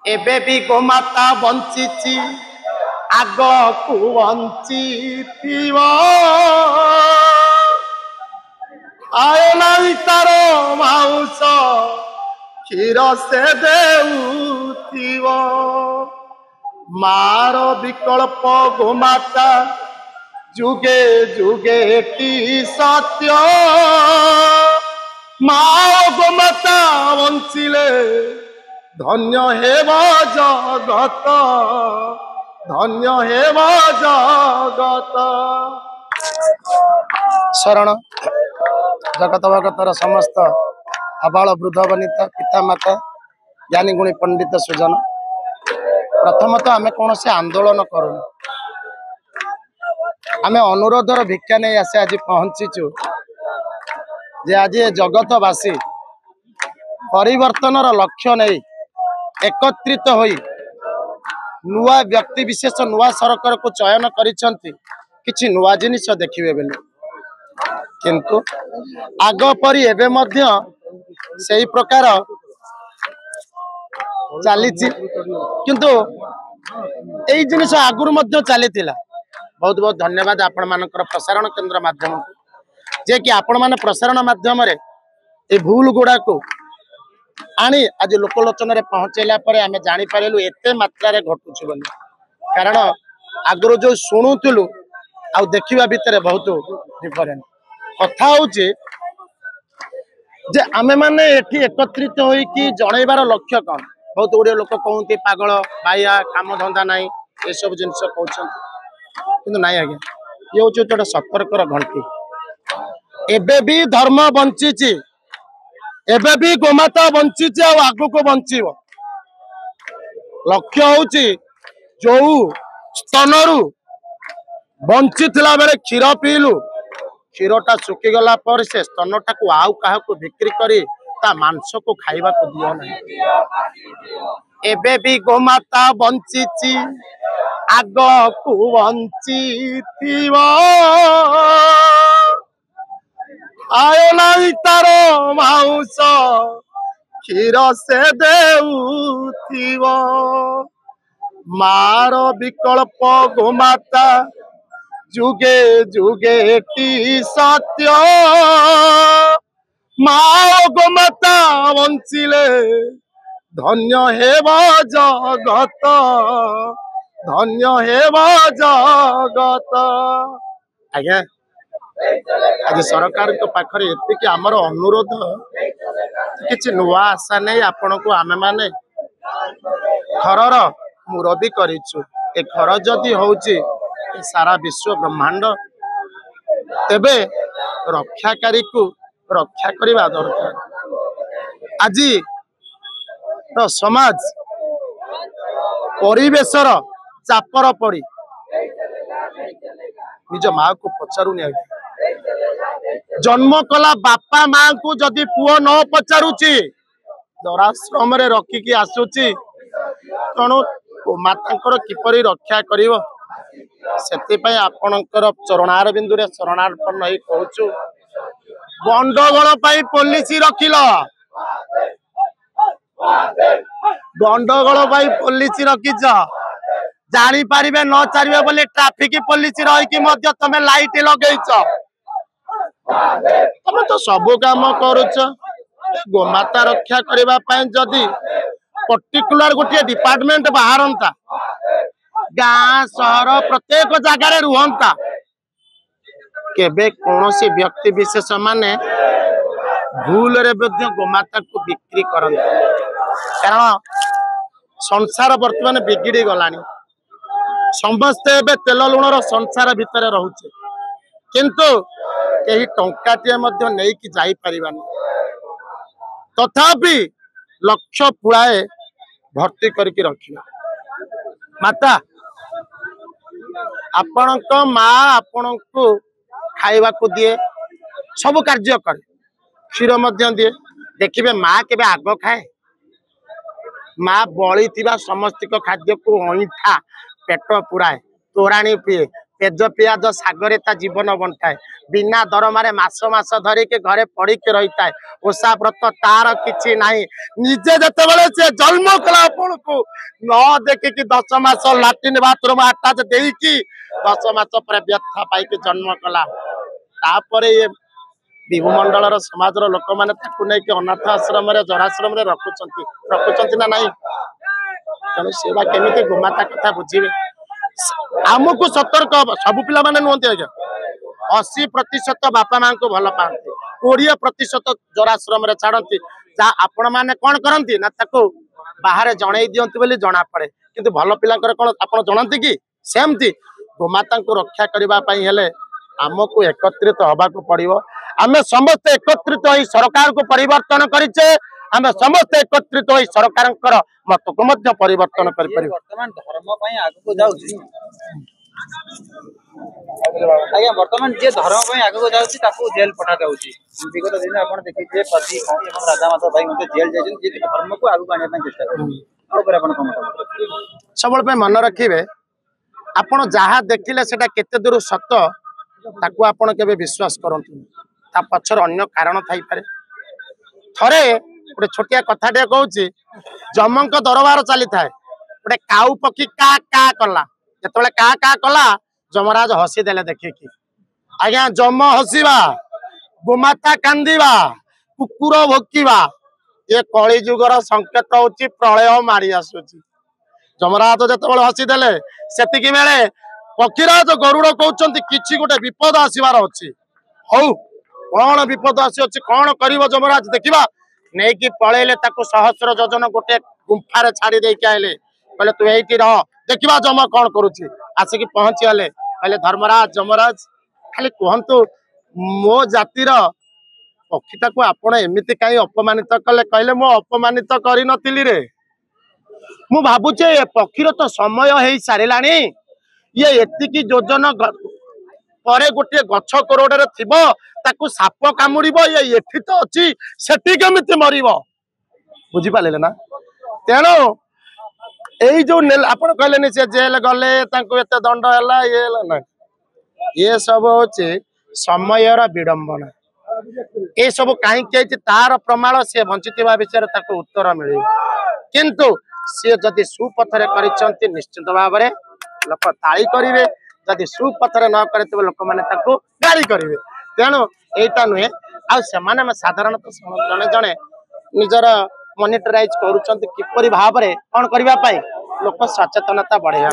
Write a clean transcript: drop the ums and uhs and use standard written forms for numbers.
एबे भी गोमाता बंचिची आगकू बंचिथिव आए नाई तार माउस क्षीर से देउथिव मार विकल्प गोमाता जुगे जुगे की सत्य माँ गोमाता बंचिले धन्य हेब जगत धन्य हेब जगत। शरण जगत भगतर समस्त आबाल वृद्ध वनिता पिता माता ज्ञानी गुणी पंडित सुजन प्रथमतः आम कौन से आंदोलन करूँ आम अनुरोधर भिक्षा नहीं आसे आज पहुंचीचु जे आज जगतवासी परिवर्तन लक्ष्य नहीं एकत्रित होई नुआ व्यक्ति विशेष नुआ सरकार को चयन करिसंती किछि नुआ जिनिस देखिबे बेले किंतु आग परी एबे मध्य सेही प्रकार चलीछि किंतु एई जिनिस आगुर मध्य चलीथिला। बहुत बहुत धन्यवाद आपण मानकर प्रसारण केंद्र माध्यम जे कि आपण माने प्रसारण माध्यम रे ए भूल गुड़ा को आनी आज लोकलोचन पहुंचेला पर आम जानीपारू एत मात्रा घटुच बोली कारण आगु जो शुणुलु आ देखा भितर बहुत डिफरेंट कथा हूँ जे आमे माने एठी एकत्रित होइकी जनइबार लक्ष्य कौन बहुत गुड़े लोक कहते पागल बाया काम धंदा नाई ये सब जिन कहते नाई आज्ञा ये हूँ गोटे सतर्कर घंटी एबे भी धर्म बंची एबे भी गोमाता बंची आगु को बंचीब लक्ष्य हूँ जो स्तनरू बंची थिला बेले क्षीर पीलु क्षीरटा सुखी गला पर से स्तनटा को आउ काहा को बिक्री करी ता मांस को खाइबा को दियो नहीं एबे भी गोमाता बंची आग को बंची थिबा आयो नाई तार माउस क्षीर से देउथिव मार विकल्प गोमाता जुगे जुगे की सत्य माँ गोमाता बंचिले धन्य हेब जगत धन्य हेब जगत। आज्ञा आज सरकार पाखरे एतिक आमर अनुरोध किछि नुआ आशा नहीं आपण को आमे माने घरर मुरबी करिछु ए घर जदि होउची सारा विश्व ब्रह्मांड तेबे रक्षाकारी को रक्षा करवा दरकार। आज समाज परिवेशर चापर पड़ी निज माँ को पचारुनी जन्म कला बापा माँ को जदि पुओ न पचारुची दराश्रम रे रखिकी आसुची तेणु माता किपरि रक्षा करिवो सेतिपई आपणकर चरणार बिंदु रे शरणार्पण होई कहूचु गंडगोल पाई पुलिस रखिल गंडगोल पाई पुलिस रखिच जानी पारिबे न चारिबे बोली ट्रैफिक पुलिस रही कि मध्य तमे लाइट लगेइच तमे तो सब काम करूच गोमाता रक्षा करबा पई जदी पर्टिकुलर गोटे डिपार्टमेंट बाहरंता गाँ सहर प्रत्येक जगार रुहंता केबे कौनसी व्यक्ति विशेष माने भूल रे गोमाता को बिक्री करंता कारण संसार वर्तमान बिगिड़ी गलानी समस्ते एबे तेल लुणर संसार भितर रहुचे किंतु कहीं टंकाटिए मध्य नहीं कि जाई परिबानी तथापि लक्ष्य पुराए भर्ती करके रखिबा माता आपण माँ आपण को खाइबा को दिए सब कार्य करे क्षीर मध्य दिए देखिए माँ केबे आग खाए माँ बड़ी थिबा समस्त खाद्य को अईठा पेट पुराए तोराणी पिए तेज पियाज सागरे ता जीवन बंटाए बिना दरमारे मास मास धरिके घरे पड़िके रही था ओषा व्रत तार किछि नाही निजे जते बेले से जन्म कला को न देखिकी 10 मास लाट्रिन बाथरूम अटैच देकी 10 मास पर व्यथा पाइके जन्म कला तापर ये विभुमंडल समाज लोक मैंने नहीं अनाथ आश्रम जराश्रम रखुंट ना नहीं तेणु सेवा केमी गोमाता कथा बुझे आमको सतर्क सब पिला माने नुहति आज्ञा 80% बापा माँ को भल पाती 20% जराश्रम छाड़ती जहाँ आपण मैंने कौन करती ना बाहर जन दिंतु बोली जना पड़े किंतु भल पिला कौन आप जानती कि सेमती गोमाता को रक्षा करने आमको एकत्रित हवा पड़ो आम समस्त एकत्रित हो सरकार को परिवर्तन करें आम समस्त एकत्रित हो सरकार मत को परिवर्तन कर वर्तमान धर्म आगू जाऊँगी आज्ञा वर्तमान जे धर्म आगू जाऊँगी जेल पठा जाऊँगी विगत दिन आप देखिए पति राजा माधव भाई जेल जाइए धर्म को आगू आने चेष्टा करें सब मन रखिए आपण जहाँ देखिले सेटा केते दूर सत ताकू आपण केबे विश्वास करंतु ता पछर अन्य कारण थाई पारे थरे गोटे छोटिया कथाटे कहूँ जमंक दरबार चली थाए गोटे काऊ पक्षी का का कला जेतबेले का कला जमराज हसी देले देखिकी आज्ञा जम हसीबा गोमाता कांदीबा कुकुर भोकिबा ये कली जुगर संकेत होची प्रलय मारी आसुची जमराज जेतबेले हसी देले सेतिकी बेले पक्षीराज गरुड़ कहते किसी गोटे विपद आसबार अच्छी हौ कौन विपद आसी कौन कर जमराज देखा नहीं कि पलैले सहस्र योजन गोटे गुंफार छाड़ी देके आइले कहले तू यही रह देखा जम कौन करुच्ची आसिक पहुंची गले कहले धर्मराज जमराज खाली कहतु मो जातिर पक्षीटा को आपण एमती कहीं अपमानित कले कहले मो अपमानित कर नी रे मु भावुचे पक्षीर तो समय हो सारे ये एतिकी योजन परे गोटे गछ कोरडे थिबो ताकू साप कामुड़िबो ये एठी तो अछि सेठी केमिति मरिबो बुझी पाले ना तेणु एई जो आपण कहलेनी से जेल गले तांको एते दंड हला ये सब होचे समयर विडंबना ए सब काहे के तार प्रमाण से वंचितवा विषय ताको उत्तर मिले किंतु से जदि सुपथरे करिसंती निश्चित भाव में लोक ताली करेंगे जदि सुपथरे न करे लोक मैंने गाड़ी करेंगे तेणु यहीटा नुहे आ साधारणतः जड़े जड़े निजर मनिटराइज करुँच किपरि भाव में कौन करने लोक सचेतनता बढ़ाया।